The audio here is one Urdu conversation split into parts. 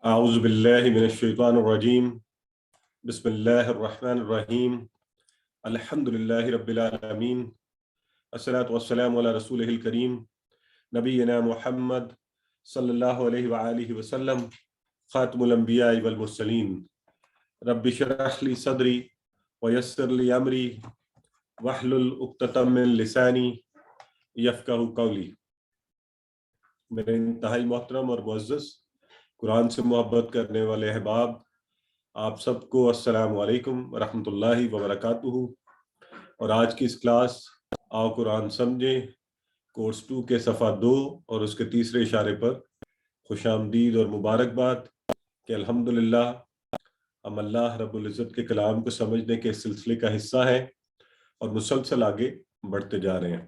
اعوذ باللہ من الشیطان الرجیم بسم اللہ الرحمن الرحیم الحمد للہ رب العالمین الصلاۃ والسلام علی رسولہ الکریم نبینا محمد صلی اللہ علیہ وآلہ وسلم خاتم الانبیاء والمرسلین رب اشرح لی صدری ویسر لی امری واحلل عقدۃ من لسانی یفقہوا قولی۔ میرے انتہائی محترم اور معزز قرآن سے محبت کرنے والے احباب، آپ سب کو السلام علیکم ورحمۃ اللہ وبرکاتہ۔ اور آج کی اس کلاس آؤ قرآن سمجھیں کورس 2 کے صفحہ 2 اور اس کے تیسرے اشارے پر خوش آمدید اور مبارکباد کہ الحمدللہ ہم اللہ رب العزت کے کلام کو سمجھنے کے سلسلے کا حصہ ہیں اور مسلسل آگے بڑھتے جا رہے ہیں،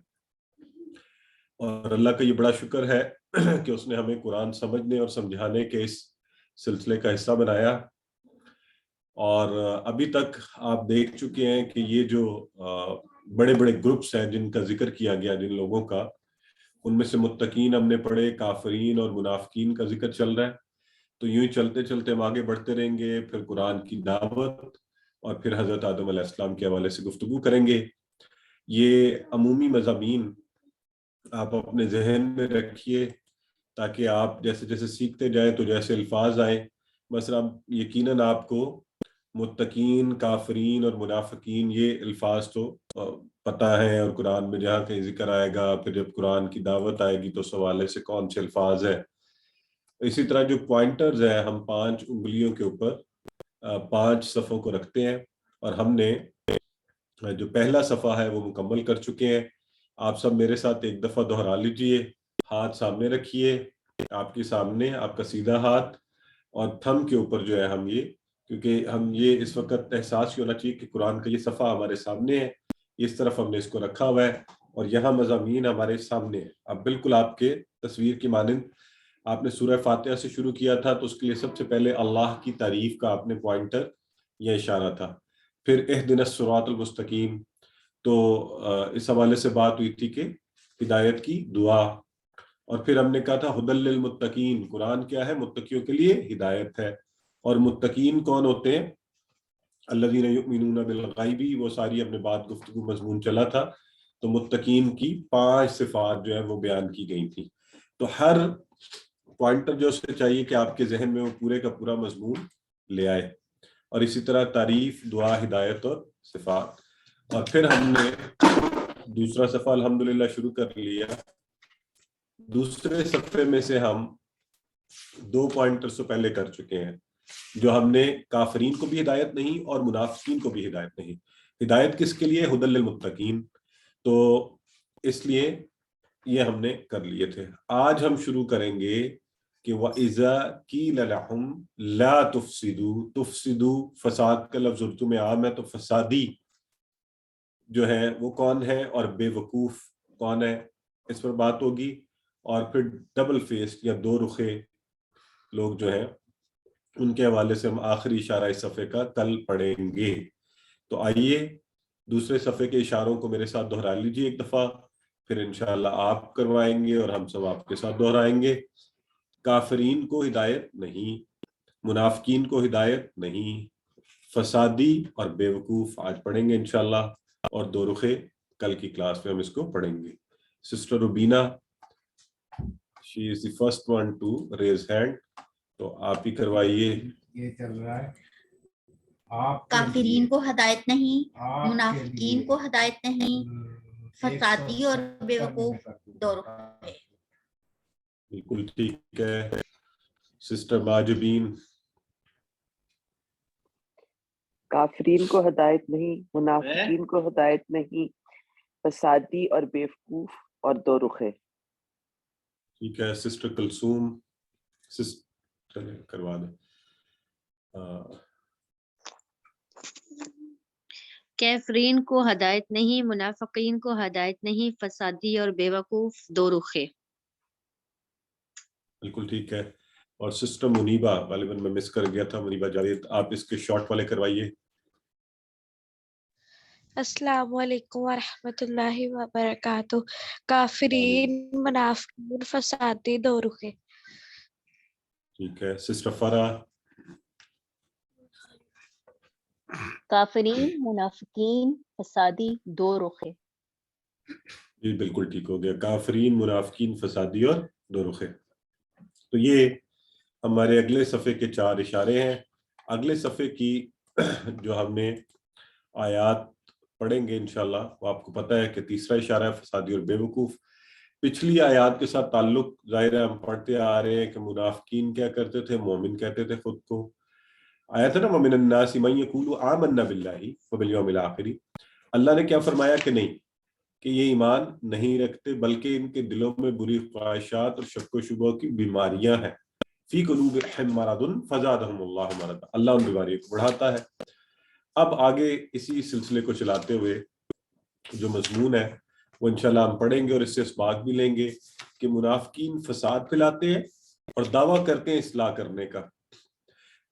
اور اللہ کا یہ بڑا شکر ہے کہ اس نے ہمیں قرآن سمجھنے اور سمجھانے کے اس سلسلے کا حصہ بنایا۔ اور ابھی تک آپ دیکھ چکے ہیں کہ یہ جو بڑے بڑے گروپس ہیں جن کا ذکر کیا گیا، جن لوگوں کا، ان میں سے متقین ہم نے پڑھے، کافرین اور منافقین کا ذکر چل رہا ہے۔ تو یوں ہی چلتے چلتے ہم آگے بڑھتے رہیں گے، پھر قرآن کی دعوت اور پھر حضرت آدم علیہ السلام کے حوالے سے گفتگو کریں گے۔ یہ عمومی مضامین آپ اپنے ذہن میں رکھیے تاکہ آپ جیسے جیسے سیکھتے جائیں تو جیسے الفاظ آئیں، مثلا یقیناً آپ کو متقین، کافرین اور منافقین یہ الفاظ تو پتہ ہیں، اور قرآن میں جہاں کہیں ذکر آئے گا، پھر جب قرآن کی دعوت آئے گی تو اس حوالے سے کون سے الفاظ ہیں۔ اسی طرح جو پوائنٹرز ہیں، ہم 5 انگلیوں کے اوپر 5 صفحوں کو رکھتے ہیں، اور ہم نے جو پہلا صفحہ ہے وہ مکمل کر چکے ہیں۔ آپ سب میرے ساتھ ایک دفعہ دہرا لیجئے، ہاتھ سامنے رکھیے، آپ کے سامنے آپ کا سیدھا ہاتھ، اور تھم کے اوپر جو ہے ہم یہ، کیونکہ ہم یہ اس وقت احساس ہی ہونا چاہیے کہ قرآن کا یہ صفحہ ہمارے سامنے ہے، اس طرف ہم نے اس کو رکھا ہوا ہے اور یہاں مضامین ہمارے سامنے ہے۔ اب بالکل آپ کے تصویر کی مانند آپ نے سورہ فاتحہ سے شروع کیا تھا تو اس کے لیے سب سے پہلے اللہ کی تعریف کا آپ نے پوائنٹر یا اشارہ تھا، پھر اہدنا الصراط المستقیم، تو اس حوالے سے بات ہوئی تھی کہ ہدایت کی دعا، اور پھر ہم نے کہا تھا ھدی للمتقین، قرآن کیا ہے؟ متقیوں کے لیے ہدایت ہے۔ اور متقین کون ہوتے ہیں؟ الذین یؤمنون بالغیب، وہ ساری اپنے بات گفتگو مضمون چلا تھا، تو متقین کی 5 صفات جو ہیں وہ بیان کی گئی تھی۔ تو ہر پوائنٹر جو اس سے چاہیے کہ آپ کے ذہن میں وہ پورے کا پورا مضمون لے آئے، اور اسی طرح تعریف، دعا، ہدایت اور صفات۔ اور پھر ہم نے دوسرا صفحہ الحمدللہ شروع کر لیا۔ دوسرے صفحے میں سے ہم 2 پوائنٹرز تو پہلے کر چکے ہیں، جو ہم نے کافرین کو بھی ہدایت نہیں اور منافقین کو بھی ہدایت نہیں۔ ہدایت کس کے لیے؟ ھدی للمتقین، تو اس لیے یہ ہم نے کر لیے تھے۔ آج ہم شروع کریں گے کہ وَإِذَا قِيلَ لَهُمْ لَا تُفْسِدُوا، تفسدوا فساد کا لفظ اردو میں عام ہے، تو فسادی جو ہے وہ کون ہے اور بے وقوف کون ہے، اس پر بات ہوگی۔ اور پھر ڈبل فیس یا 2 رخے لوگ جو ہیں ان کے حوالے سے ہم آخری اشارہ اس صفحے کا کل پڑھیں گے۔ تو آئیے دوسرے صفحے کے اشاروں کو میرے ساتھ دہرا لیجیے ایک دفعہ، پھر انشاءاللہ آپ کروائیں گے اور ہم سب آپ کے ساتھ دہرائیں گے۔ کافرین کو ہدایت نہیں، منافقین کو ہدایت نہیں، فسادی اور بے وقوف آج پڑھیں گے انشاءاللہ، اور 2 رخے کل کی کلاس میں ہم اس کو پڑھیں گے۔ Sister Rubina, she is the first one to raise hand، تو آپ ہی کروائیے۔ یہ چل رہا ہے، کافرین کو ہدایت نہیں، منافقین کو ہدایت نہیں، فسادی اور بے وقوف 2 رخ۔ بالکل ٹھیک ہے سسٹر ماجبین۔ کافرین کو ہدایت نہیں، منافقین کو ہدایت نہیں، فسادی اور بیوقوف اور 2 رخے۔ ٹھیک ہے سسٹر کلثوم، چلے کروا دیں۔ کافرین کو ہدایت نہیں، منافقین کو ہدایت نہیں، فسادی اور بے وقوف 2 رخے۔ بالکل ٹھیک ہے۔ اور سسٹر منیبہ، غالباً میں مس کر گیا تھا، منیبہ جاوید، آپ اس کے شارٹ والے کروائیے۔ السلام علیکم ورحمۃ اللہ وبرکاتہ۔ کافرین، منافقین، فسادی 2 رخے۔ ٹھیک ہے سسٹر فرا. کافرین منافقین فسادی دو رخے. جی بالکل ٹھیک ہو گیا. کافرین منافقین فسادی اور دو رخے. تو یہ ہمارے اگلے صفحے کے 4 اشارے ہیں. اگلے صفحے کی جو ہم نے آیات پڑھیں گے انشاءاللہ وہ آپ کو پتہ ہے کہ تیسرا اشارہ ہے فسادی اور بے وقوف. پچھلی آیات کے ساتھ تعلق ظاہر ہے ہم پڑھتے آ رہے ہیں کہ منافقین کیا کرتے تھے, مومن کہتے تھے خود کو. آیا تھا نا وَمِنَ النَّاسِ مَن يَقُولُ آمَنَّا بِاللَّهِ وَبِالْيَوْمِ الْآخِرِ. اللہ نے کیا فرمایا کہ نہیں, کہ یہ ایمان نہیں رکھتے بلکہ ان کے دلوں میں بری خواہشات اور شک و شبہ کی بیماریاں ہیں. فی قلوبہم مرض فزادہم اللہ مرضا. اللہ ان بیماریوں کو بڑھاتا ہے. اب آگے اسی سلسلے کو چلاتے ہوئے جو مضمون ہے وہ انشاءاللہ ہم پڑھیں گے اور اس سے اسباق بھی لیں گے کہ منافقین فساد پھیلاتے ہیں اور دعویٰ کرتے ہیں اصلاح کرنے کا.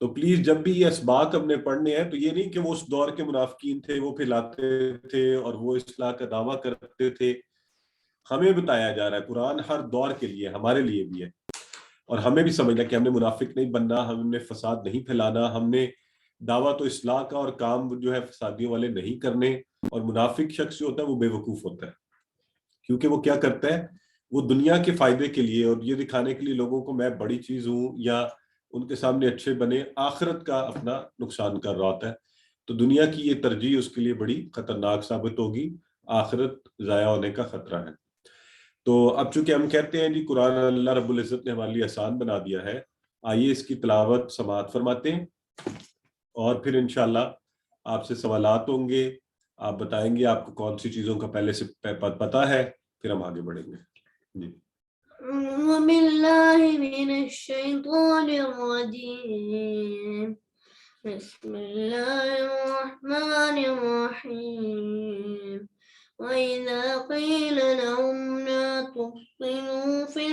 تو پلیز جب بھی یہ اسباق ہم نے پڑھنے ہیں تو یہ نہیں کہ وہ اس دور کے منافقین تھے, وہ پھیلاتے تھے اور وہ اصلاح کا دعویٰ کرتے تھے. ہمیں بتایا جا رہا ہے قرآن ہر دور کے لیے, ہمارے لیے بھی ہے, اور ہمیں بھی سمجھنا کہ ہم نے منافق نہیں بننا, ہم نے فساد نہیں پھیلانا, ہم نے دعویٰ تو اصلاح کا اور کام جو ہے فسادیوں والے نہیں کرنے. اور منافق شخص جو ہوتا ہے وہ بے وقوف ہوتا ہے, کیونکہ وہ کیا کرتا ہے, وہ دنیا کے فائدے کے لیے اور یہ دکھانے کے لیے لوگوں کو میں بڑی چیز ہوں یا ان کے سامنے اچھے بنے, آخرت کا اپنا نقصان کر رہا ہوتا ہے. تو دنیا کی یہ ترجیح اس کے لیے بڑی خطرناک ثابت ہوگی, آخرت ضائع ہونے کا خطرہ ہے. تو اب چونکہ ہم کہتے ہیں جی قرآن اللہ رب العزت نے ہمارے لیے آسان بنا دیا ہے, آئیے اس کی تلاوت سماعت فرماتے ہیں اور پھر انشاءاللہ آپ سے سوالات ہوں گے. آپ بتائیں گے آپ کو کون سی چیزوں کا پہلے سے پتہ ہے, پھر ہم آگے بڑھیں گے. جی باللہ من الشیطان الرجیم بسم اللہ الرحمن الرحیم وَإِذَا قِيلَ لَهُمْ لَا تُفْسِدُوا فِي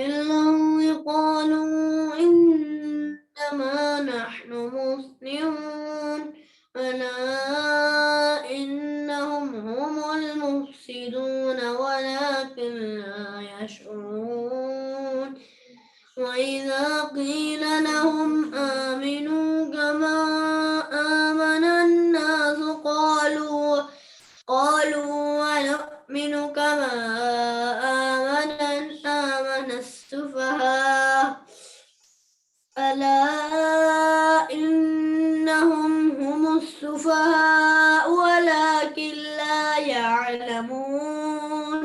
الْأَرْضِ قَالُوا إِنَّمَا نَحْنُ مُصْلِحُونَ أَلَا إِنَّهُمْ هُمُ الْمُفْسِدُونَ وَلَكِنْ لَا يَشْعُرُونَ وَإِذَا قِيلَ لَهُمْ آمِنُوا كَمَا آمَنَ النَّاسُ قالوا ونؤمن كما آمن السفهاء ألا إنهم هم السفهاء ولكن لا يعلمون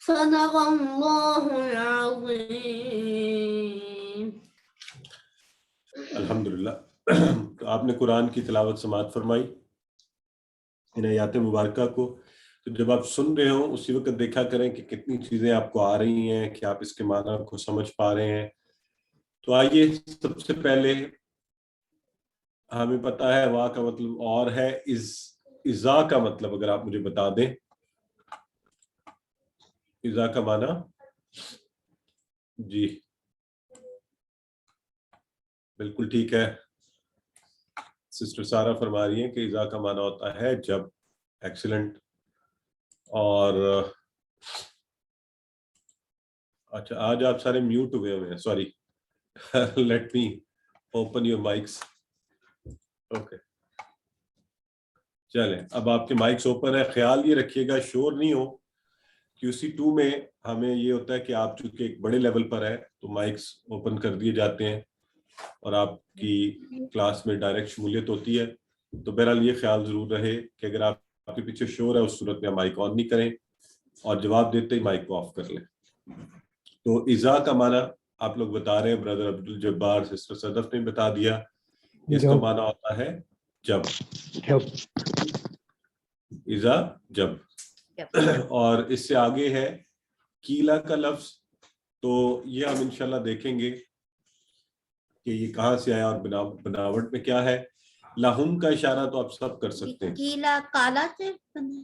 صدق الله العظيم. الحمدللہ. تو آپ نے قرآن کی تلاوت سماعت فرمائی ان آیات مبارکہ کو. تو جب آپ سن رہے ہوں اسی وقت دیکھا کریں کہ کتنی چیزیں آپ کو آ رہی ہیں, کہ آپ اس کے معنی کو سمجھ پا رہے ہیں. تو آئیے سب سے پہلے ہمیں پتہ ہے وا کا مطلب اور ہے, ازا کا مطلب اگر آپ مجھے بتا دیں, ازا کا معنی. جی بالکل ٹھیک ہے. سسٹر سارا فرما رہی ہیں کہ ازا کا معنی ہوتا ہے جب. ایکسلنٹ. اور اچھا آج آپ سارے میوٹ ہوئے ہوئے ہیں, sorry. Let me open your mics. Okay چلیں اب آپ کے مائکس اوپن ہے. خیال یہ رکھیے گا شور نہیں ہو. QC2 میں ہمیں یہ ہوتا ہے کہ آپ چونکہ ایک بڑے لیول پر ہے تو مائکس اوپن کر دیے جاتے ہیں اور آپ کی کلاس میں ڈائریکٹ شمولیت ہوتی ہے. تو بہرحال یہ خیال ضرور رہے کہ اگر آپ کے پیچھے شور ہے اس صورت میں مائک آن نہیں کریں اور جواب دیتے ہی مائک کو آف کر لیں. تو ازا کا معنی آپ لوگ بتا رہے ہیں, بردر عبد الجبار, سسٹر صدف نے بتا دیا. اس کا معنی ہوتا ہے جب. ازا جب. اور اس سے آگے ہے کیلا کا لفظ. تو یہ ہم انشاءاللہ دیکھیں گے کہ یہ کہاں سے آیا اور بناوٹ میں کیا ہے. لہم کا اشارہ تو آپ سب کر سکتے ہیں. کیلا کالا سے بنا.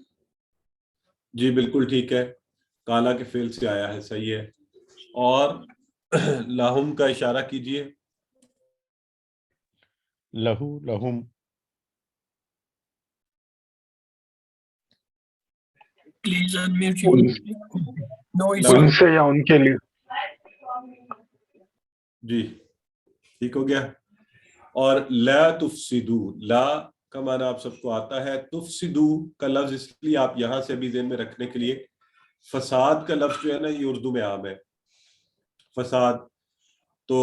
جی بالکل ٹھیک ہے, کالا کے فعل سے آیا ہے, صحیح ہے. اور لہم کا اشارہ کیجئے. لہو لہم. ان سے یا ان کے لیے. جی ٹھیک ہو گیا. اور لا تفسدو، لا کا معنی آپ سب کو آتا ہے. تفسدو کا لفظ اس لیے آپ یہاں سے بھی ذہن میں رکھنے کے لیے، فساد کا لفظ جو ہے نا یہ اردو میں عام ہے، فساد. تو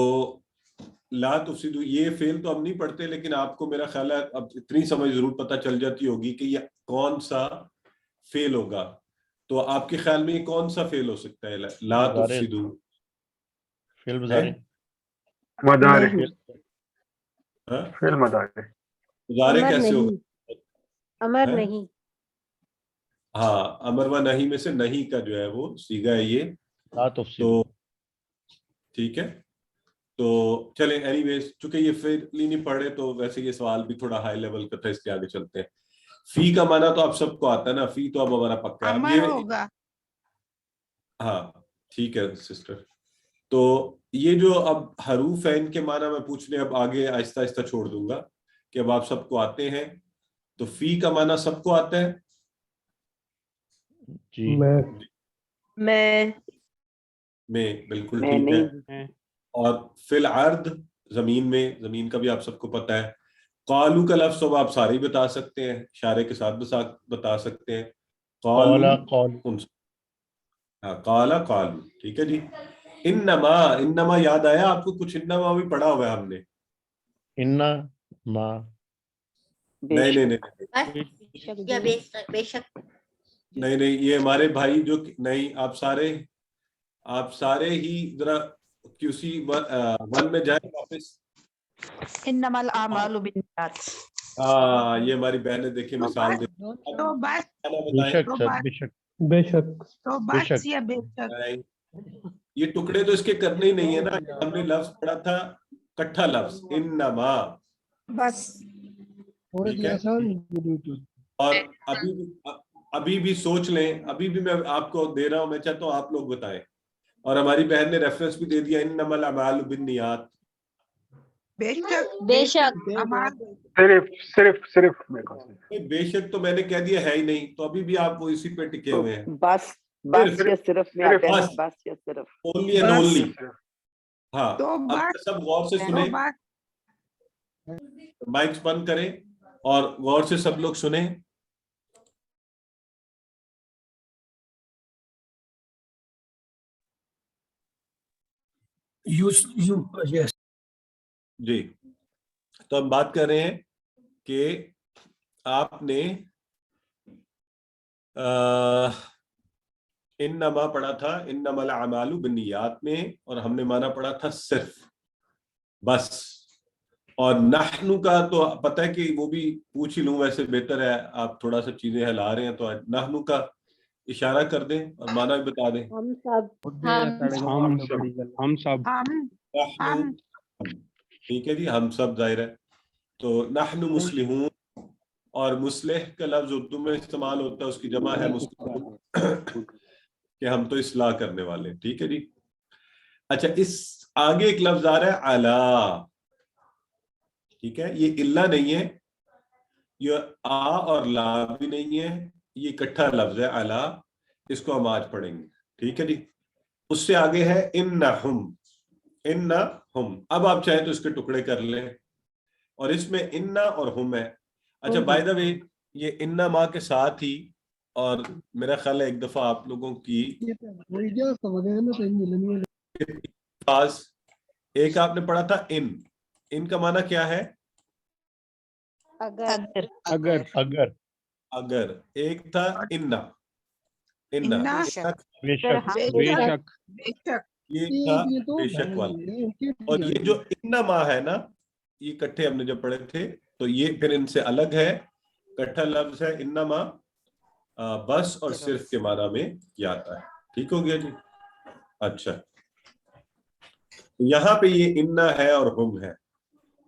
لا تفسدو یہ فعل تو ہم نہیں پڑھتے، لیکن آپ کو میرا خیال ہے اب اتنی سمجھ ضرور پتہ چل جاتی ہوگی کہ یہ کون سا فعل ہوگا. تو آپ کے خیال میں یہ کون سا فعل ہو سکتا ہے لا تفسدو؟ فعل مضارع. مدارے، ہاں فعل مدارے. مضارع کیسے ہوگا؟ امر ہے؟ نہیں. ہاں امر و نہیں میں سے نہیں کا جو ہے وہ صیغہ ہے یہ. لا تو تفسدوا. ٹھیک ہے، تو چلیں اینی ویز چونکہ یہ فعل نہیں پڑھے تو ویسے یہ سوال بھی تھوڑا ہائی لیول کا تھا، اس کے آگے چلتے ہیں. فی کا معنی تو آپ سب کو آتا ہے نا، فی تو اب ہمارا پکا ہے. اب امر یہ ہوگا. ہاں ٹھیک ہے سسٹر. تو یہ جو اب حروف ہیں ان کے معنی میں پوچھنے اب آگے آہستہ آہستہ چھوڑ دوں گا کہ اب آپ سب کو آتے ہیں. تو فی کا معنی سب کو آتا ہے؟ جی میں بالکل میں ٹھیک ہے. نہیں. اور فی الارض زمین میں، زمین کا بھی آپ سب کو پتہ ہے. قالو کا لفظ اب آپ سارے بتا سکتے ہیں، اشارے کے ساتھ بتا سکتے ہیں. قالا قالو قالوا. ہاں قالا قالو ٹھیک ہے جی. انما یاد آیا آپ کو کچھ؟ انما بھی پڑھا ہوا ہے ہم نے. انا ما نہیں نہیں نہیں بس یا بے شک. نہیں نہیں یہ ہمارے بھائی جو نہیں، آپ سارے ہی ذرا QC 1 میں جائیں واپس. انما الاعمال بالنیات. ہاں یہ ہماری بہنیں دیکھیں مثال دے. تو بس بے شک سر، بے شک بے شک. تو بے بس شک. یا بے شک. یہ ٹکڑے تو اس کے کرنے ہی نہیں ہے نا. ہم نے لفظ پڑھا تھا کٹھا لفظ انما. بس ٹھیک ہے، اور ابھی بھی سوچ لیں، ابھی بھی میں آپ کو دے رہا ہوں، میں چاہتا ہوں آپ لوگ بتائیں. اور ہماری بہن نے ریفرنس بھی دے دیا انما الاعمال بالنیات. بے شک. بے شک. اعمال صرف میرے کو بے شک تو میں نے کہہ دیا ہے ہی نہیں، تو ابھی بھی آپ وہ اسی پہ ٹکے تو ہوئے ہیں. بس یا صرف میں آتے ہیں نا، بس یا صرف. Only and only. ہاں تو اب بس سب غور سے تو سنیں، بس مائکس بند کریں اور غور سے سب لوگ سنیں. جی تو ہم بات کر رہے ہیں کہ آپ نے انما پڑھا تھا انما الاعمال بالنیات میں، اور ہم نے مانا پڑھا تھا صرف بس. اور نحن کا تو پتہ ہے کہ وہ بھی پوچھ ہی لوں، ویسے بہتر ہے آپ تھوڑا سا چیزیں ہلا رہے ہیں تو نحن کا اشارہ کر دیں اور مانا بھی بتا دیں. ہم سب. ہم سب. نحن ٹھیک ہے جی، ہم سب ظاہر ہے. تو نحن مسلمون، اور مسلح کا لفظ اردو میں استعمال ہوتا ہے، اس کی جمع ہے مسلمون، کہ ہم تو اصلاح کرنے والے. ٹھیک ہے جی. اچھا اس آگے ایک لفظ آ رہا ہے اعلی. ٹھیک ہے، یہ الا نہیں ہے، یہ آ اور لا بھی نہیں ہے، یہ اکٹھا لفظ ہے اعلی. اس کو ہم آج پڑھیں گے. ٹھیک ہے جی. اس سے آگے ہے انہم. اب آپ چاہیں تو اس کے ٹکڑے کر لیں، اور اس میں انا اور ہم ہے. اچھا بائی دا وے یہ انا ماں کے ساتھ ہی، اور میرا خیال ہے ایک دفعہ آپ لوگوں کی پاس ایک آپ نے پڑھا تھا ان کا معنی کیا ہے؟ اگر. ایک تھا انا انا بے شک. بے شک. بے شک. یہ تھا بے شک والا. اور یہ جو انما ہے نا، یہ کٹھے ہم نے جب پڑھے تھے تو یہ پھر ان سے الگ ہے. کٹھا لفظ ہے انما، بس اور صرف کے معنی میں یہ آتا ہے. ٹھیک ہو گیا جی. اچھا یہاں پہ یہ انا ہے اور ہم ہے،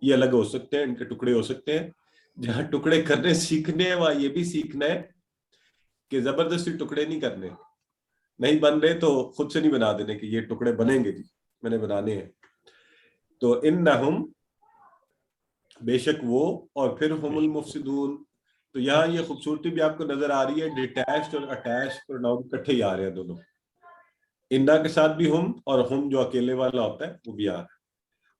یہ الگ ہو سکتے ہیں، ان کے ٹکڑے ہو سکتے ہیں. جہاں ٹکڑے کرنے سیکھنے ہیں وہاں یہ بھی سیکھنا ہے کہ زبردستی ٹکڑے نہیں کرنے، نہیں بن رہے تو خود سے نہیں بنا دینے کہ یہ ٹکڑے بنیں گے جی، میں نے بنانے ہیں. تو انہم بے شک وہ، اور پھر ہم المفسدون. تو یہاں یہ خوبصورتی بھی آپ کو نظر آ رہی ہے، ڈیٹیچڈ اور اٹیچڈ پروناؤن کٹھے ہی آ رہے ہیں دونوں. انا کے ساتھ بھی ہم، اور ہم جو اکیلے والا ہوتا ہے وہ بھی آ رہا ہے.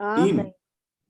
3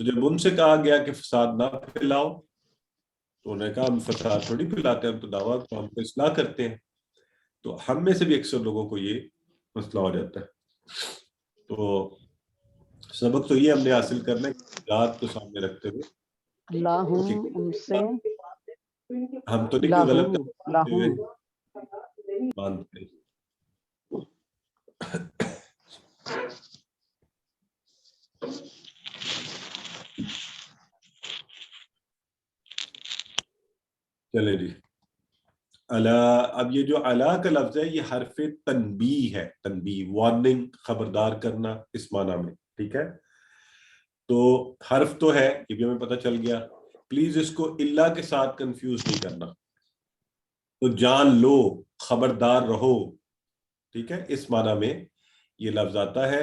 تو جب ان سے کہا گیا کہ فساد نہ پھیلاؤ تو انہوں نے کہا ہم فساد تھوڑی پھیلاتے ہیں، ہم تو دعویٰ ہم تو اصلاح کرتے ہیں. تو ہم میں سے بھی اکثر لوگوں کو یہ مسئلہ ہو جاتا ہے. تو سبق تو یہ ہم نے حاصل کرنا ہے کہ ذات کو سامنے رکھتے ہوئے ان سے ہم تو نہیں کوئی غلط کرتے ہوئے مانتے. چلے جی الا. اب یہ جو الا کا لفظ ہے یہ حرف تنبیہ ہے، تنبیہ وارننگ، خبردار کرنا اس معنی میں. ٹھیک ہے، تو حرف تو ہے یہ بھی ہمیں پتہ چل گیا. پلیز اس کو اللہ کے ساتھ کنفیوز نہیں کرنا. تو جان لو، خبردار رہو. ٹھیک ہے، اس معنی میں یہ لفظ آتا ہے.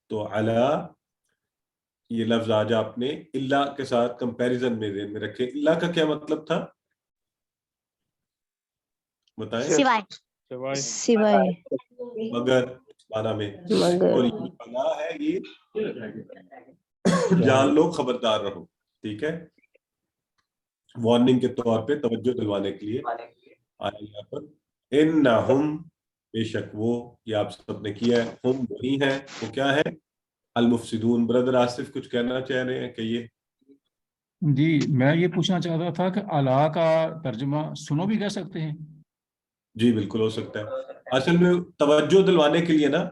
تو الا یہ لفظ آج آپ نے اللہ کے ساتھ کمپیریزن میں ذہن میں رکھے. اللہ کا کیا مطلب تھا بتائیں؟ سوائے مگر معنی میں. مگر اور یہ الا ہے یہ جان لو، خبردار رہو. ٹھیک ہے، وارننگ کے طور پہ توجہ دلوانے کے لیے آیا یہاں پر. انہم بے شک وہ، یہ آپ سب نے کیا ہے، ہم وہی ہیں. وہ کیا ہے؟ المفسدون. بردر آصف کچھ کہنا چاہ رہے ہیں؟ کہیے. جی میں یہ پوچھنا چاہتا تھا کہ الا کا ترجمہ سنو بھی کہہ سکتے ہیں؟ جی بالکل ہو سکتا ہے. اصل میں توجہ دلوانے کے لیے نا،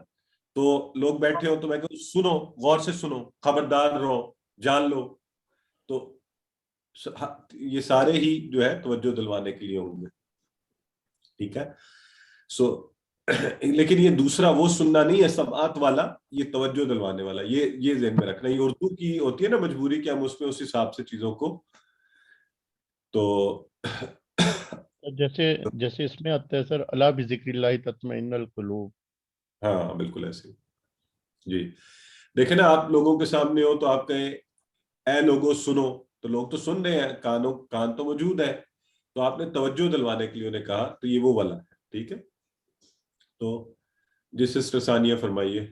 تو لوگ بیٹھے ہو تو میں کہوں سنو، غور سے سنو، خبردار رہو، جان لو. تو یہ سارے ہی جو ہے توجہ دلوانے کے لیے ہوں گے. ٹھیک ہے، لیکن یہ دوسرا وہ سننا نہیں ہے سماعت والا، یہ توجہ دلوانے والا. یہ ذہن میں رکھنا. یہ اردو کی ہوتی ہے نا مجبوری کہ ہم اس میں اس حساب سے چیزوں کو. تو جیسے اس میں آتا ہے سر، الا بذکر اللہ تطمئن القلوب. ہاں بالکل ایسے. جی دیکھیں نا، آپ لوگوں کے سامنے ہو تو آپ کہیں اے لوگوں سنو، تو لوگ تو سن رہے ہیں، کان تو موجود ہے. تو آپ نے توجہ دلوانے کے لیے انہیں کہا، تو یہ وہ والا ہے. ٹھیک ہے، تو جس سسٹر ثانیہ فرمائیے.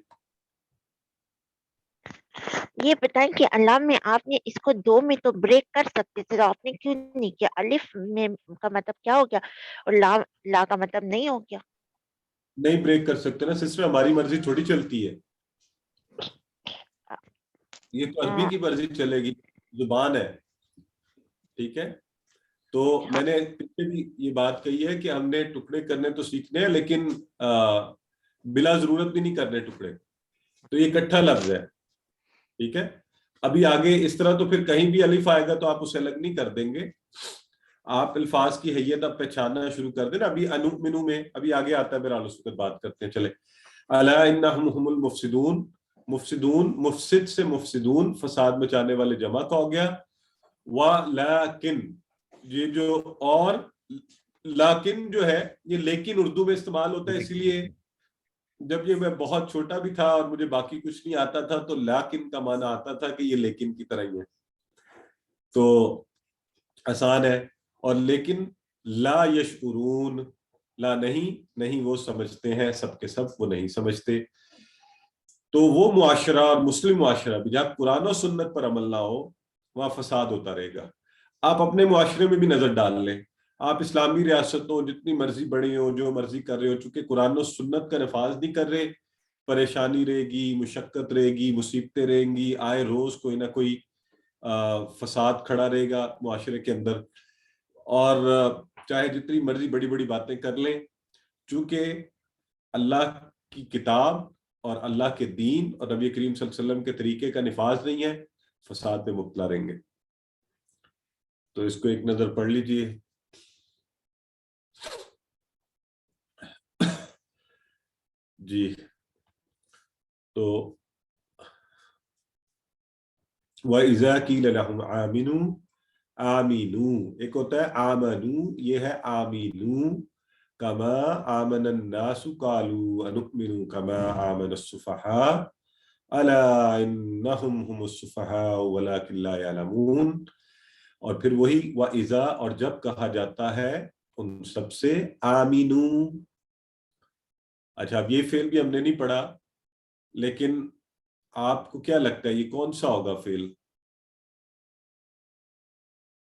یہ بتائیں کہ اللہ میں آپ نے اس کو دو میں تو بریک کر سکتے تھے، تو آپ نے کیوں نہیں کیا؟ الف میں کا مطلب کیا ہو گیا اور لا کا مطلب نہیں ہو گیا؟ نہیں بریک کر سکتے نا سسٹر، ہماری مرضی تھوڑی چلتی ہے. یہ تو عربی کی مرضی چلے گی، زبان ہے. ٹھیک ہے، تو میں نے پچھلے بھی یہ بات کہی ہے کہ ہم نے ٹکڑے کرنے تو سیکھنے ہیں، لیکن بلا ضرورت بھی نہیں کرنے ٹکڑے. تو یہ اکٹھا لفظ ہے. ٹھیک ہے، ابھی آگے اس طرح تو پھر کہیں بھی الف آئے گا تو آپ اسے الگ نہیں کر دیں گے. آپ الفاظ کی حیت اب پہچاننا شروع کر دیں نا. ابھی انؤمنو میں ابھی آگے آتا ہے، میرا اس وقت بات کرتے ہیں. چلے الا انہم ہم المفسدون. مفسدون، مفسد سے مفسدون، فساد مچانے والے جمع کا ہو گیا. ولیکن یہ جو اور لیکن جو ہے یہ لیکن اردو میں استعمال ہوتا ہے، اسی لیے جب یہ میں بہت چھوٹا بھی تھا اور مجھے باقی کچھ نہیں آتا تھا تو لیکن کا معنی آتا تھا کہ یہ لیکن کی طرح ہی ہے. تو آسان ہے. اور لیکن لا یشعرون، لا نہیں وہ سمجھتے ہیں، سب کے سب وہ نہیں سمجھتے. تو وہ معاشرہ اور مسلم معاشرہ بھی جہاں قرآن و سنت پر عمل نہ ہو وہاں فساد ہوتا رہے گا. آپ اپنے معاشرے میں بھی نظر ڈال لیں. آپ اسلامی ریاستوں جتنی مرضی بڑی ہو، جو مرضی کر رہے ہو، چونکہ قرآن و سنت کا نفاذ نہیں کر رہے، پریشانی رہے گی، مشقت رہے گی، مصیبتیں رہیں گی، آئے روز کوئی نہ کوئی فساد کھڑا رہے گا معاشرے کے اندر. اور چاہے جتنی مرضی بڑی بڑی باتیں کر لیں، چونکہ اللہ کی کتاب اور اللہ کے دین اور نبی کریم صلی اللہ علیہ وسلم کے طریقے کا نفاذ نہیں ہے، فساد میں مبتلا رہیں گے. تو اس کو ایک نظر پڑھ لیجئے. جی تو وَإِذَا قِيلَ لَهُمْ آمِنُوا، آمِنُوا ایک ہوتا ہے آمنوا، یہ ہے آمِنُوا. كَمَا آمَنَ النَّاسُ قَالُوا أَنُؤْمِنُ كَمَا آمَنَ السُّفَهَاءُ أَلَا إِنَّهُمْ هُمُ السُّفَهَاءُ وَلَكِنْ لَا يَعْلَمُونَ. اور پھر وہی وَإِذَا، اور جب کہا جاتا ہے ان سب سے آمِنُوا. اچھا اب یہ فعل بھی ہم نے نہیں پڑھا، لیکن آپ کو کیا لگتا ہے یہ کون سا ہوگا فعل؟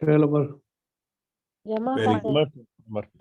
Very good.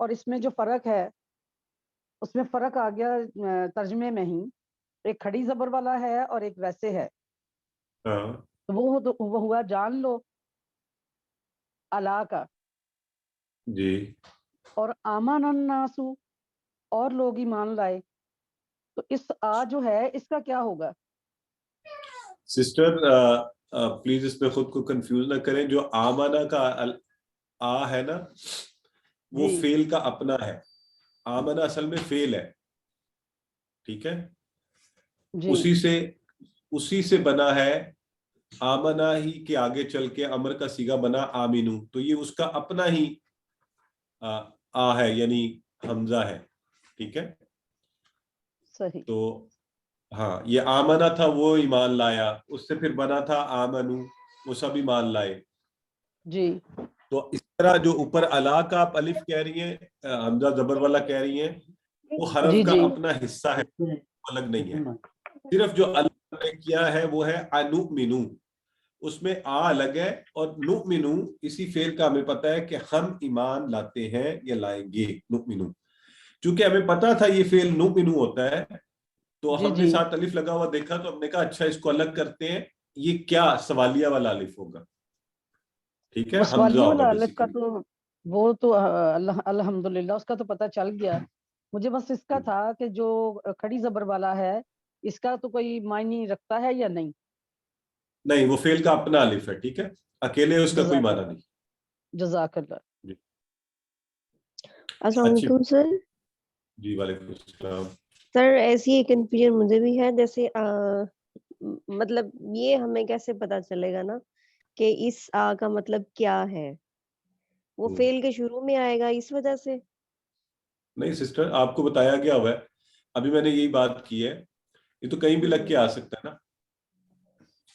اور اس میں جو فرق ہے اس میں فرق آ گیا ترجمے میں ہی، ایک کھڑی زبر والا ہے اور ایک ویسے ہے. تو وہ ہوا جان لو الا کا جی. اور آمن الناس اور لوگ ایمان لائے. تو اس آ جو ہے اس کا کیا ہوگا؟ سسٹر پلیز اس میں خود کو کنفیوز نہ کریں. جو آمنا کا آ ہے نا وہ فعل کا اپنا ہے. آمنا اصل میں فعل ہے، ٹھیک ہے. اسی سے بنا ہے. آمنا ہی کے آگے چل کے امر کا صیغہ بنا آمینو، تو یہ اس کا اپنا ہی آ ہے، یعنی حمزہ ہے، ٹھیک ہے. صحیح. تو ہاں یہ آمنا تھا وہ ایمان لایا، اس سے پھر بنا تھا آمنو وہ سب ایمان لائے. جی. تو اس طرح جو اوپر الا کا آپ الف کہہ رہی ہیں، حمزہ زبر والا کہہ رہی ہیں، وہ حرف کا اپنا حصہ ہے، الگ نہیں ہے. صرف جو اللہ نے کیا ہے وہ ہے انؤمنو، اس میں آ الگ ہے، اور نؤمنو اسی فعل کا ہمیں پتا ہے کہ ہم ایمان لاتے ہیں یا لائیں گے. نؤمنو چونکہ ہمیں پتا تھا یہ فعل نؤمنو ہوتا ہے، تو ہم نے ساتھ الف لگا ہوا دیکھا تو ہم نے کہا اچھا اس کو الگ کرتے ہیں، یہ کیا سوالیہ والا الف ہوگا، ٹھیک ہے. حمزہ ہوگا الف کا تو وہ تو الحمدللہ اس کا تو پتہ چل گیا. مجھے بس اس کا تھا کہ جو کھڑی زبر والا ہے اس کا تو کوئی معنی رکھتا ہے یا نہیں؟ نہیں، وہ فعل کا اپنا الف ہے، ٹھیک ہے، اکیلے اس کا کوئی معنی نہیں. جزاک اللہ. السلام علیکم سر. جی وعلیکم السلام. سر ایسی ایک کنفیوژن مجھے بھی ہے، جیسے مطلب یہ ہمیں کیسے پتا چلے گا نا کہ اس آ کا مطلب کیا ہے؟ وہ فعل کے شروع میں آئے گا اس وجہ سے؟ نہیں سسٹر، آپ کو بتایا گیا ہوا ہے، ابھی میں نے یہی بات کی ہے، یہ تو کہیں بھی لگ کے آ سکتا ہے نا.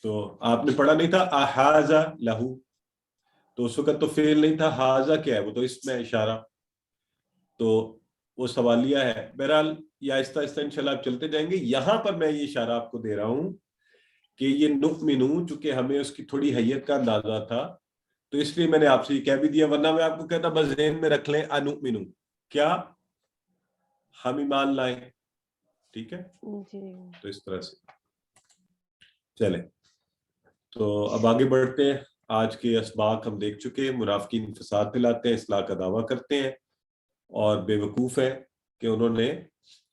تو آپ نے پڑھا نہیں تھا احاذا لہو، تو اس وقت تو فعل نہیں تھا. حاذا کیا ہے؟ وہ تو اس میں اشارہ، تو وہ سوالیہ ہے. بہرحال یہ آہستہ آہستہ انشاءاللہ آپ چلتے جائیں گے. یہاں پر میں یہ اشارہ آپ کو دے رہا ہوں کہ یہ نؤمنو چونکہ ہمیں اس کی تھوڑی حیت کا اندازہ تھا، تو اس لیے میں نے آپ سے یہ کہہ بھی دیا، ورنہ میں آپ کو کہتا بس ذہن میں رکھ لیں انؤمنو، کیا ہم ایمان لائیں، ٹھیک ہے. تو اس طرح سے چلیں. تو اب آگے بڑھتے ہیں. آج کے اسباق ہم دیکھ چکے. منافقین فساد پھیلاتے ہیں، اصلاح کا دعویٰ کرتے ہیں، اور بے وقوف ہے کہ انہوں نے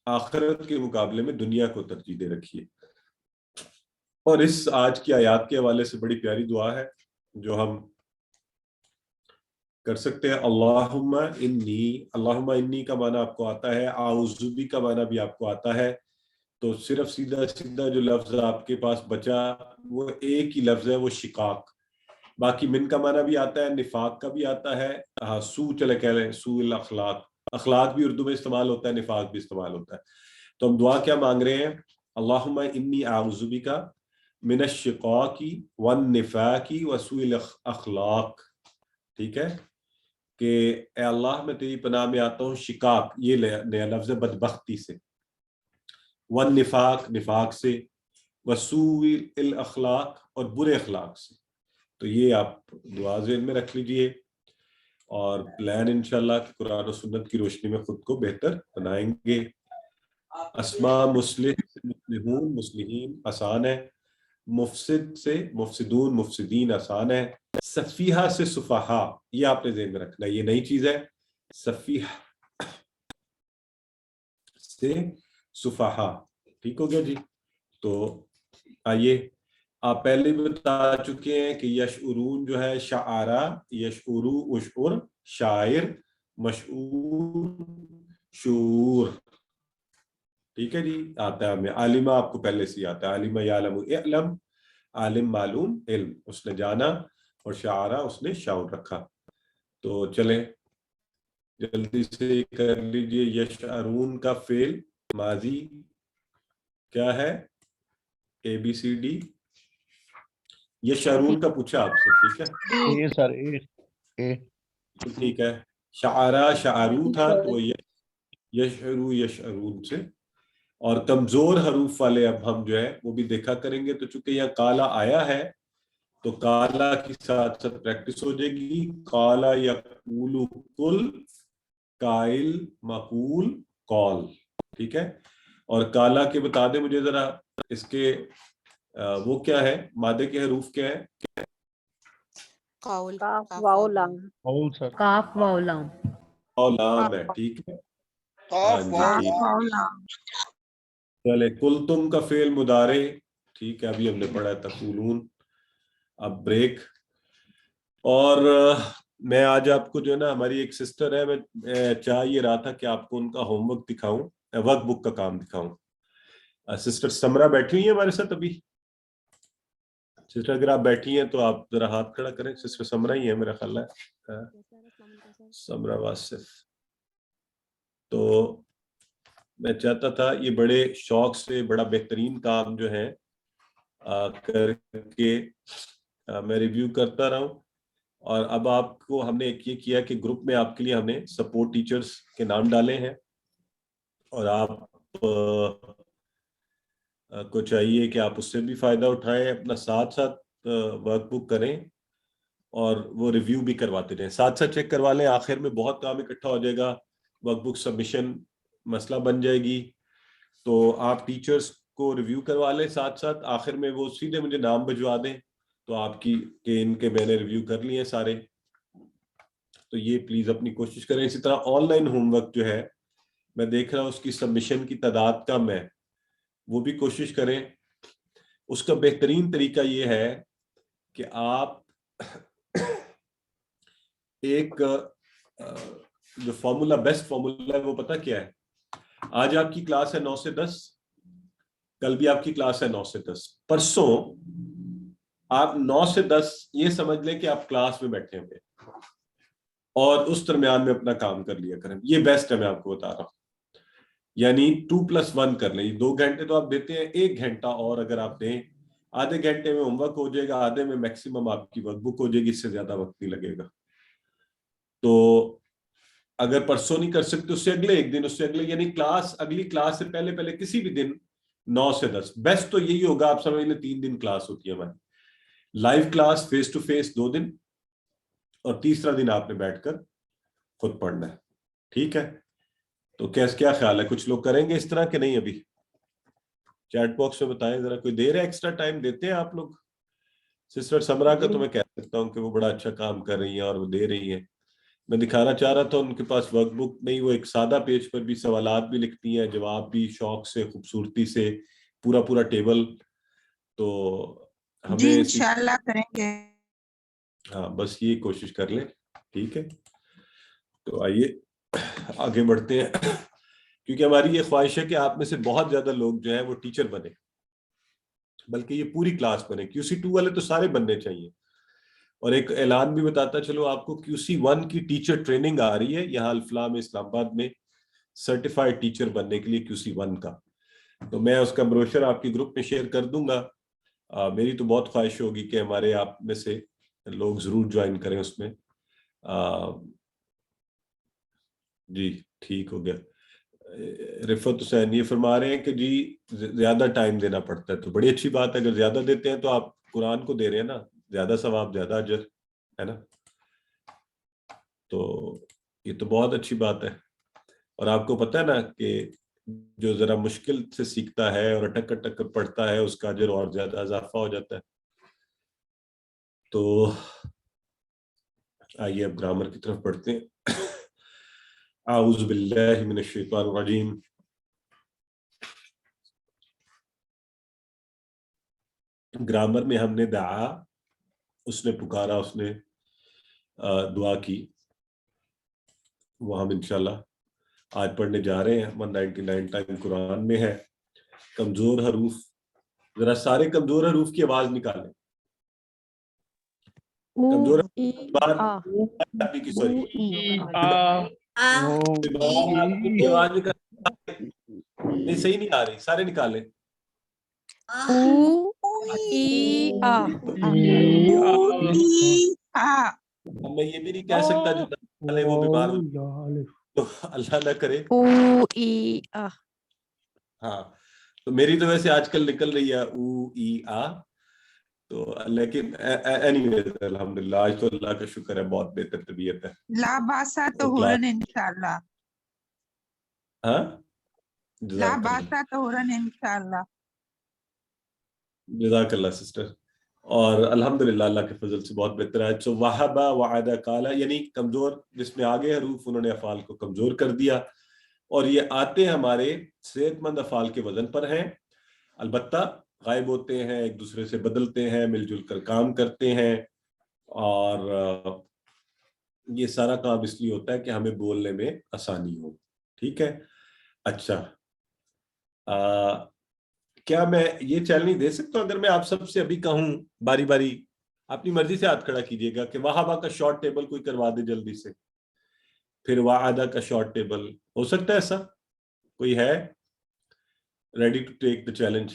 آخرت کے مقابلے میں دنیا کو ترجیح دے رکھی ہے. اور اس آج کی آیات کے حوالے سے بڑی پیاری دعا ہے جو ہم کر سکتے ہیں. اللہم انی کا معنی آپ کو آتا ہے، اعوذ بی کا معنی بھی آپ کو آتا ہے. تو صرف سیدھا جو لفظ آپ کے پاس بچا وہ ایک ہی لفظ ہے، وہ شقاق. باقی من کا معنی بھی آتا ہے، نفاق کا بھی آتا ہے. سو چلے کہہ لیں، سو الاخلاق، اخلاق بھی اردو میں استعمال ہوتا ہے، نفاق بھی استعمال ہوتا ہے. تو ہم دعا کیا مانگ رہے ہیں؟ اللہم انی اعوذ بک من الشقاق والنفاق وسوء الاخلاق، ٹھیک ہے، کہ اے اللہ میں تیری پناہ میں آتا ہوں شقاق، یہ نیا لفظ ہے، بدبختی سے، والنفاق نفاق سے، وسوء الاخلاق اور برے اخلاق سے. تو یہ آپ دعا ذہن میں رکھ لیجئے، اور پلان انشاءاللہ کہ قرآن و سنت کی روشنی میں خود کو بہتر بنائیں گے. اسماء مصلح سے مصلحون مصلحین آسان ہے، مفسد سے مفسدون مفسدین آسان ہے، سفیہہ سے سفہا یہ آپ نے ذہن میں رکھنا، یہ نئی چیز ہے. سفیہہ سے سفہا، ٹھیک ہو گیا جی. تو آئیے، آپ پہلے بھی بتا چکے ہیں کہ یشعرون جو ہے شعرا، یشعرو اشعر، شاعر، مشعور شعور، ٹھیک ہے جی. آتا ہے ہمیں. عالمہ آپ کو پہلے سے آتا ہے، عالمہ یعلم اعلم، عالم معلوم علم، اس نے جانا، اور شعرا اس نے شعور رکھا. تو چلیں جلدی سے کر لیجئے. یشعرون کا فعل ماضی کیا ہے؟ اے بی سی ڈی. یشعرون کا پوچھا آپ سے، ٹھیک ہے، اے سر اے ٹھیک ہے. شعرا شعرو تھا تو یشعرو یشعرون سے. اور کمزور حروف والے اب ہم جو ہے وہ بھی دیکھا کریں گے. تو چونکہ یہاں کالا آیا ہے تو کالا کی ساتھ ساتھ پریکٹس ہو جائے گی. کالا یقول کل قائل, مقول, قول. ٹھیک ہے, اور کالا کے بتا دیں مجھے ذرا اس کے وہ کیا ہے, مادے کے حروف کیا ہے؟ قول, کاف واو لام. قول سر. کاف واو لام. اور لام ہے, ٹھیک ہے. ہاں جی ٹھیک. چلے, قلتم کا فعل مضارع, ٹھیک ہے, ابھی ہم نے پڑھا ہے تقولون. اب بریک. اور میں آج آپ کو جو ہے نا, ہماری ایک سسٹر ہے, میں چاہ یہ رہا تھا کہ آپ کو ان کا ہوم ورک دکھاؤں, ورک بک کا کام دکھاؤں. سسٹر سمرا بیٹھی ہوئی ہیں ہمارے ساتھ ابھی. سسٹر اگر آپ بیٹھی ہیں تو آپ ذرا ہاتھ کھڑا کریں. سسٹر سمرا ہی ہے میرا خیال ہے, سمرا واصف. تو میں چاہتا تھا یہ بڑے شوق سے بڑا بہترین کام جو ہے کر کے میں ریویو کرتا رہا ہوں. اور اب آپ کو ہم نے ایک یہ کیا کہ گروپ میں آپ کے لیے ہم نے سپورٹ ٹیچرز کے نام ڈالے ہیں, اور آپ کو چاہیے کہ آپ اس سے بھی فائدہ اٹھائیں, اپنا ساتھ ساتھ ورک بک کریں اور وہ ریویو بھی کرواتے رہیں. ساتھ ساتھ چیک کروا لیں, آخر میں بہت کام اکٹھا ہو جائے گا, ورک بک سبمیشن مسئلہ بن جائے گی. تو آپ ٹیچرز کو ریویو کروا لیں ساتھ ساتھ, آخر میں وہ سیدھے مجھے نام بھجوا دیں تو آپ کی کہ ان کے میں نے ریویو کر لیے سارے. تو یہ پلیز اپنی کوشش کریں. اسی طرح آن لائن ہوم ورک جو ہے میں دیکھ رہا ہوں اس کی سبمیشن کی تعداد کم ہے, وہ بھی کوشش کریں. اس کا بہترین طریقہ یہ ہے کہ آپ ایک جو فارمولا, بیسٹ فارمولا ہے وہ پتہ کیا ہے؟ آج آپ کی کلاس ہے 9 سے 10, کل بھی آپ کی کلاس ہے 9 سے 10, پرسوں آپ 9 سے 10 یہ سمجھ لیں کہ آپ کلاس میں بیٹھے ہوئے اور اس درمیان میں اپنا کام کر لیا کریں. یہ بیسٹ ہے, میں آپ کو بتا رہا ہوں. یعنی 2+1 کر لیں. 2 گھنٹے تو آپ دیتے ہیں, 1 گھنٹہ اور اگر آپ دیں, آدھے گھنٹے میں ہوم ورک ہو جائے گا, آدھے میں میکسیمم آپ کی ورک بک ہو جائے گی, اس سے زیادہ وقت نہیں لگے گا. تو اگر پرسوں نہیں کر سکتے اس سے اگلے ایک دن, اس سے اگلے, یعنی کلاس اگلی کلاس سے پہلے کسی بھی دن 9 سے 10. بیسٹ تو یہی ہوگا, آپ سمجھ لیں 3 دن کلاس ہوتی ہے ہماری. Live class face to face 2 دن, اور تیسرا دن آپ نے بیٹھ کر خود پڑھنا ہے. ٹھیک ہے, تو کیا خیال ہے, کچھ لوگ کریں گے اس طرح کہ نہیں؟ ابھی چیٹ باکس میں بتائیں ذرا, کوئی دے رہا ہے ایکسٹرا ٹائم دیتے ہیں آپ لوگ؟ سسٹر سمرا کا تو میں کہہ سکتا ہوں کہ وہ بڑا اچھا کام کر رہی ہیں اور وہ دے رہی ہیں. میں دکھانا چاہ رہا تھا ان کے پاس ورک بک نہیں, وہ ایک سادہ پیج پر بھی سوالات بھی لکھتی ہیں, جواب بھی شوق سے, خوبصورتی سے, پورا ٹیبل. تو جی ہمیں انشاءاللہ کریں گے. ہاں بس یہ کوشش کر لیں. ٹھیک ہے, تو آئیے آگے بڑھتے ہیں, کیونکہ ہماری یہ خواہش ہے کہ آپ میں سے بہت زیادہ لوگ جو ہیں وہ ٹیچر بنے, بلکہ یہ پوری کلاس بنے. QC2 والے تو سارے بننے چاہیے. اور ایک اعلان بھی بتاتا چلو آپ کو, QC1 کی ٹیچر ٹریننگ آ رہی ہے یہاں الفلاح میں, اسلام آباد میں, سرٹیفائیڈ ٹیچر بننے کے لیے QC1 کا. تو میں اس کا بروشر آپ کے گروپ میں شیئر کر دوں گا. میری تو بہت خواہش ہوگی کہ ہمارے آپ میں سے لوگ ضرور جوائن کریں اس میں. جی ٹھیک ہو گیا. رفت حسین یہ فرما رہے ہیں کہ جی زیادہ ٹائم دینا پڑتا ہے, تو بڑی اچھی بات ہے. اگر زیادہ دیتے ہیں تو آپ قرآن کو دے رہے ہیں نا, زیادہ ثواب زیادہ اجر ہے نا. تو یہ تو بہت اچھی بات ہے. اور آپ کو پتہ ہے نا کہ جو ذرا مشکل سے سیکھتا ہے اور اٹک کر پڑھتا ہے اس کا اجر اور زیادہ اضافہ ہو جاتا ہے. تو آئیے اب گرامر کی طرف بڑھتے ہیں. اعوذ باللہ من الشیطان الرجیم. گرامر میں ہم نے دعا, اس نے پکارا, اس نے دعا کی, وہ ہم انشاءاللہ آج پڑھنے جا رہے ہیں. 199 ٹائم قرآن میں ہے. کمزور حروف, ذرا سارے کمزور حروف کی آواز نکالیں. کمزور آدمی کی, سوری آواز نہیں, صحیح نہیں آ رہی, سارے نکالیں. میں یہ بھی نہیں کہہ سکتا جو نکالے وہ بیمار ہو, تو اللہ نہ کرے. ہاں, تو میری تو ویسے آج کل نکل رہی ہے او ای آ, تو لیکن اینی ویز الحمدللہ آج تو اللہ کا شکر ہے بہت بہتر طبیعت ہے. لا باسا طہورن انشاءاللہ. ہاں لا باسا طہورن انشاءاللہ. جزاک اللہ سسٹر. اور الحمدللہ اللہ کے فضل سے بہت بہتر ہے. سو وہبا وعدہ کالا یعنی کمزور جس میں آگے حروف انہوں نے افعال کو کمزور کر دیا اور یہ آتے ہمارے صحت مند افعال کے وزن پر ہیں. البتہ غائب ہوتے ہیں, ایک دوسرے سے بدلتے ہیں, مل جل کر کام کرتے ہیں اور یہ سارا کام اس لیے ہوتا ہے کہ ہمیں بولنے میں آسانی ہو. ٹھیک ہے. اچھا کیا میں یہ چیلنج دے سکتا ہوں اگر میں آپ سب سے ابھی کہوں باری باری اپنی مرضی سے ہاتھ کھڑا کیجیے گا کہ وہابا کا شارٹ ٹیبل کوئی کروا دے جلدی سے, پھر وعدہ کا شارٹ ٹیبل, ہو سکتا ہے ایسا کوئی ہے ready to take the challenge?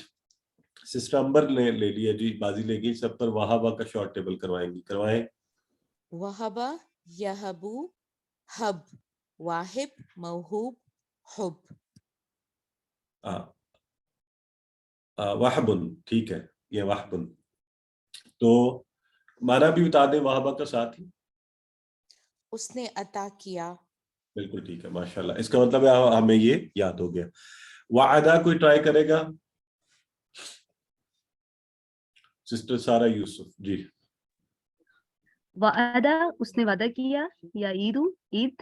Sister Ambar نے لے لیا جی, بازی لے گئی سب پر. وہابا کا شارٹ ٹیبل کروائیں گی, کروائیں. وہبا یہبو حب واہب موہوب حب. وحبن, ٹھیک ہے, یہ وحبن. تو مانا بھی بتا دیں وہابا کا ساتھ ہی. اس نے عطا کیا. بالکل ٹھیک ہے, ماشاءاللہ. اس کا مطلب ہے ہمیں یہ یاد ہو گیا. وعدہ کوئی ٹرائی کرے گا؟ سسٹر سارا یوسف جی. وعدہ اس نے وعدہ کیا, یا عید عید,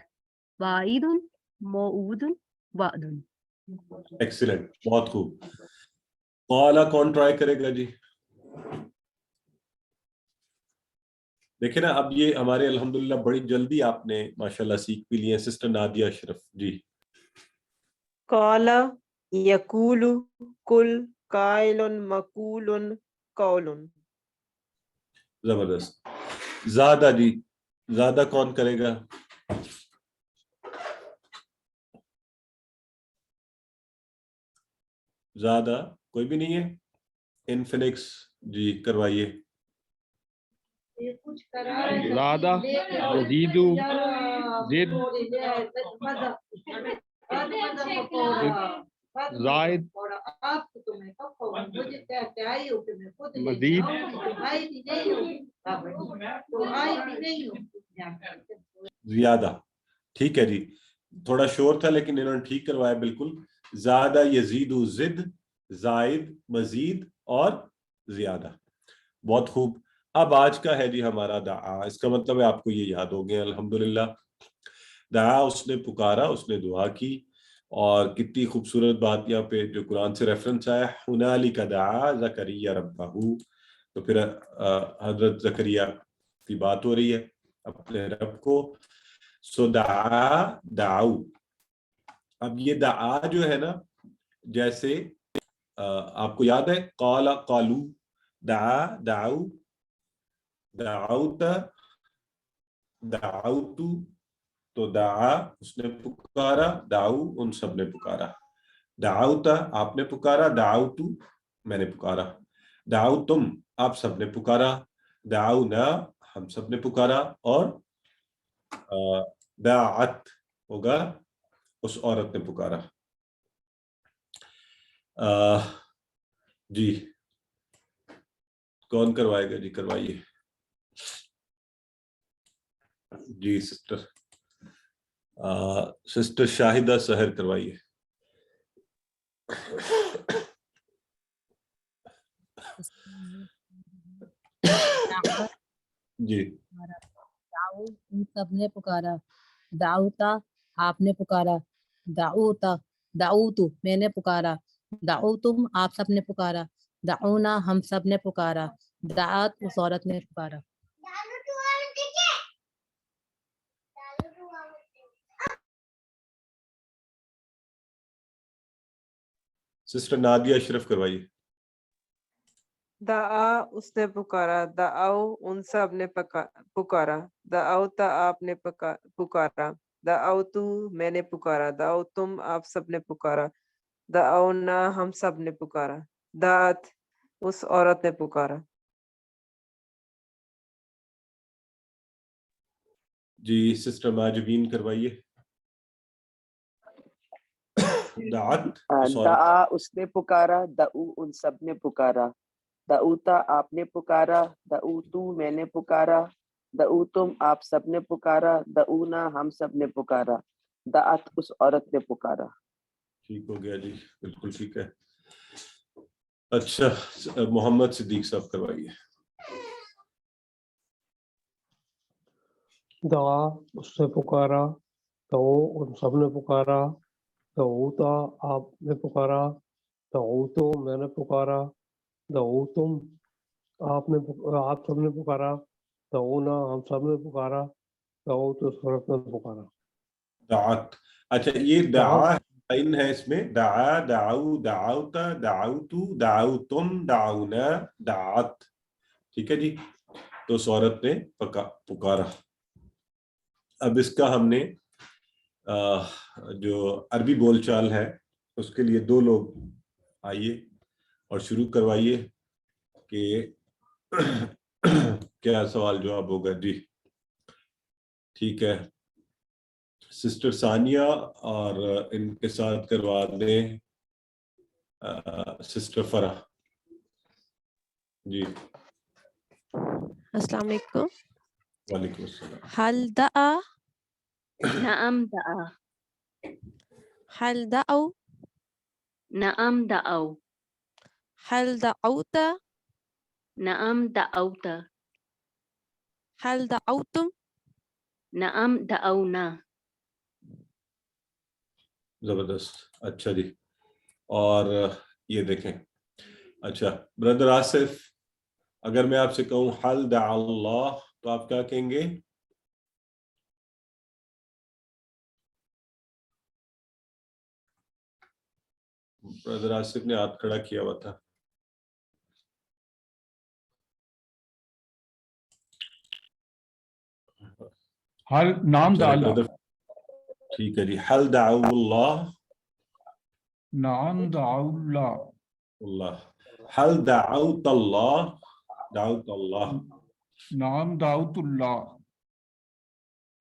وعید موعود وعد. ایکسیلنٹ, بہت خوب. قالا کون ٹرائی کرے گا جی؟ دیکھیں نا اب یہ ہمارے الحمدللہ بڑی جلدی آپ نے ماشاءاللہ سیکھ بھی لیے. سسٹر نادیہ اشرف جی. قال یقول کل قائل مقول قول. زبردست. زیادہ جی, زیادہ کون کرے گا؟ زیادہ کوئی بھی نہیں ہے؟ انفینکس جی کروائیے. زیادہ یزیدو زد زائد مزید زیادہ. ٹھیک ہے جی, تھوڑا شور تھا لیکن انہوں نے ٹھیک کروایا بالکل. زیادہ یزیدو زد, زائد مزید اور زیادہ. بہت خوب. اب آج کا ہے جی ہمارا دعا. اس کا مطلب ہے آپ کو یہ یاد ہو گیا الحمدللہ. دعا اس نے پکارا, اس نے دعا کی. اور کتنی خوبصورت بات یہاں پہ جو قرآن سے ریفرنس آیا, ہنالک دعا زکریا ربہ. تو پھر حضرت زکریا کی بات ہو رہی ہے اپنے رب کو. سو دعا دعو. اب یہ دعا جو ہے نا جیسے آپ کو یاد ہے قال قالو, دعا دعو, دعوت دعوتو. تو دعا اس نے پکارا, دعو ان سب نے پکارا. دعوتا آپ نے پکارا, دعوتو میں نے پکارا, دعوتم آپ سب نے پکارا, دعونا ہم سب نے پکارا, اور دعت ہوگا اس عورت نے پکارا. جی کون کروائے گا جی؟ کروائیے جی. سسٹر شاہدہ سحر کروائیے. جی. دعو ان سب نے پکارا, دعوتا آپ نے پکارا, دعوتا دعوتو میں نے پکارا, دعوتم آپ سب نے پکارا, دعونا ہم سب نے پکارا, دعات اس عورت نے پکارا. سسٹر نادیہ اشرف کروائیے. دعا اس نے پکارا, دعو ان سب نے پکارا, دعوتا آپ نے پکارا, دعوتو میں نے پکارا, دعوتم آپ سب نے پکارا, دعونا ہم سب نے پکارا, دعت اس عورت نے پکارا. جی سسٹر ماجبین کروائیے. دعت دعا اس نے پکارا, دعو ان سب نے پکارا, دعوتا آپ نے پکارا، دعوتو میں نے پکارا، دعوتم آپ سب نے پکارا، دعونا ہم سب نے پکارا، دعت اس عورت نے پکارا۔ ٹھیک ہو گیا جی، بالکل ٹھیک ہے۔ اچھا محمد صدیق صاحب کروائیے۔ دعا اس نے پکارا، دعو ان سب نے پکارا، دعوتا آپ نے پکارا، دعوتو میں نے پکارا، دعوتم آپ سب نے پکارا، دعونا ہم سب نے پکارا، دعوت اس عورت نے پکارا۔ دعات، اچھا یہ دعا ان ہے اس میں، دعا، دعو، دعوتا، دعوتو، دعوتم، دعونا، دعات، ٹھیک ہے جی۔ تو اس عورت نے پکارا۔ اب اس کا ہم نے جو عربی بول چال ہے اس کے لیے دو لوگ آئیے اور شروع کروائیے کہ کیا سوال جواب ہوگا جی۔ ٹھیک ہے، سسٹر ثانیہ اور ان کے ساتھ کروا دیں سسٹر فرح جی۔ السلام علیکم۔ وعلیکم السلام۔ حل دعا، نعم دعا، حل دعو، نعم دعو، حل دعوت، نعم دعوت، حل دعوتم، نعم دعونا۔ زبردست، اچھا جی۔ اور یہ دیکھیں، اچھا بردر آصف، اگر میں آپ سے کہوں حل دعا اللہ تو آپ کیا کہیں گے؟ بردر آصف نے ہاتھ کھڑا کیا ہوا تھا۔ حل نام دا اللہ، ٹھیک ہے جی۔ حل دعو اللہ، نام دعو اللہ، اللہ۔ حل دعوت اللہ، دعوت اللہ، نام دعوت اللہ،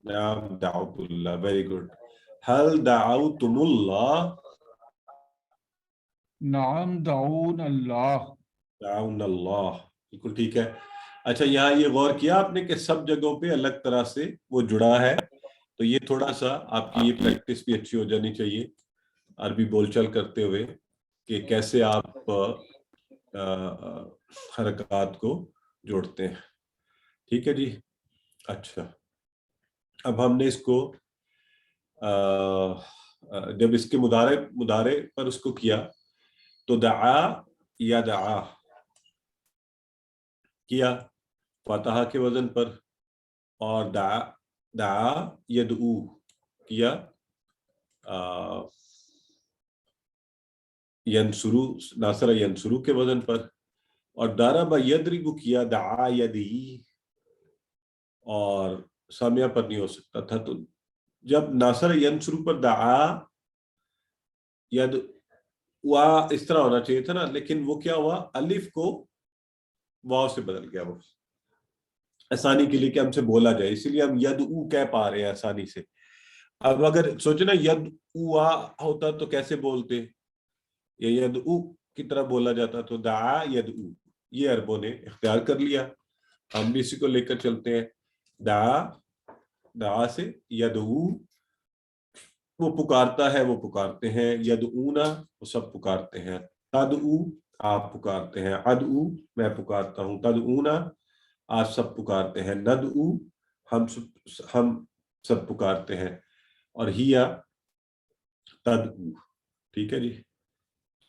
نعم دعوت اللہ، ویری گڈ۔ حل دعوتم اللہ، نام دعون اللہ، دعون اللہ، بالکل ٹھیک ہے۔ اچھا یہاں یہ غور کیا آپ نے کہ سب جگہوں پہ الگ طرح سے وہ جڑا ہے، تو یہ تھوڑا سا آپ کی یہ پریکٹس بھی اچھی ہو جانی چاہیے عربی بول چال کرتے ہوئے کہ کیسے آپ حرکات کو جوڑتے ہیں، ٹھیک ہے جی۔ اچھا اب ہم نے اس کو جب اس کے مضارع پر اس کو کیا تو دعا یا دعا کیا فاتحہ کے وزن پر، اور دعا یدعو کیا ینصرو، ناصر ینصرو کے وزن پر، اور ضرب یضرب کیا دعا یدعی، اور سامیہ پر نہیں ہو سکتا تھا۔ تو جب ناصر ینصرو پر دعا یدعوا اس طرح ہونا چاہیے تھا نا، لیکن وہ کیا ہوا، الف کو واو سے بدل گیا، وہ آسانی کے لیے کہ ہم سے بولا جائے، اسی لیے ہم یدعو کہہ پا رہے ہیں آسانی سے۔ اب اگر سوچنا یدعوا ہوتا تو کیسے بولتے، یہ یدعو کی طرح بولا جاتا، تو دعا یدعو، یہ عربوں نے اختیار کر لیا، ہم بھی اسی کو لے کر چلتے ہیں۔ دعا سے یدعو، وہ پکارتا ہے، وہ پکارتے ہیں، یدعونا وہ سب پکارتے ہیں، تدعو آپ پکارتے ہیں، ادعو میں پکارتا ہوں، تدعونا آپ سب پکارتے ہیں، ندعو ہم سب پکارتے ہیں، اور ہیا تدعو، ٹھیک ہے جی۔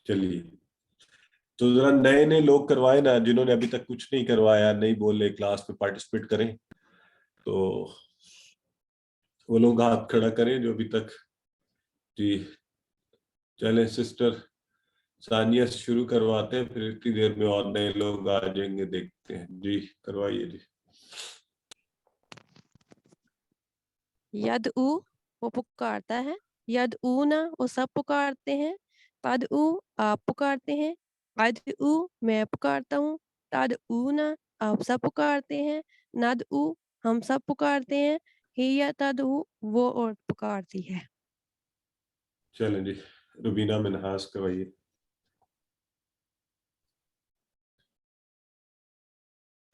چلیے تو ذرا نئے لوگ کروائے نا، جنہوں نے ابھی تک کچھ نہیں کروایا، نہیں بولے کلاس میں پارٹیسپیٹ کریں، تو وہ لوگ ہاتھ کھڑا کریں جو ابھی تک۔ جی چلیں سسٹر ثانیہ سے شروع کرواتے ہیں، پھر اتنی دیر میں اور نئے لوگ آ جائیں گے، دیکھتے ہیں جی، کروائیے جی۔ یدعو وہ پکارتا ہے، یدعونا وہ سب پکارتے ہیں، تدعو آپ پکارتے ہیں، ادعو میں پکارتا ہوں، تدعونا آپ سب پکارتے ہیں، ندعو ہم سب پکارتے ہیں، ہی تدعو وہ عورت پکارتی ہے۔ چلیں جی روبینہ منہاس کروائیے۔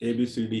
ABCD।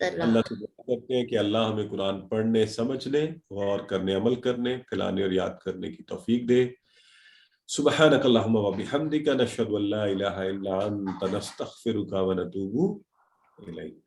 اللہ سے دعا کرتے ہیں کہ اللہ ہمیں قرآن پڑھنے، سمجھنے، غور کرنے، عمل کرنے، کھلانے اور یاد کرنے کی توفیق دے۔ سبحانک اللہم و بحمدک، نشہد ان لا الہ الا انت، نستغفرک و نتوب الیک۔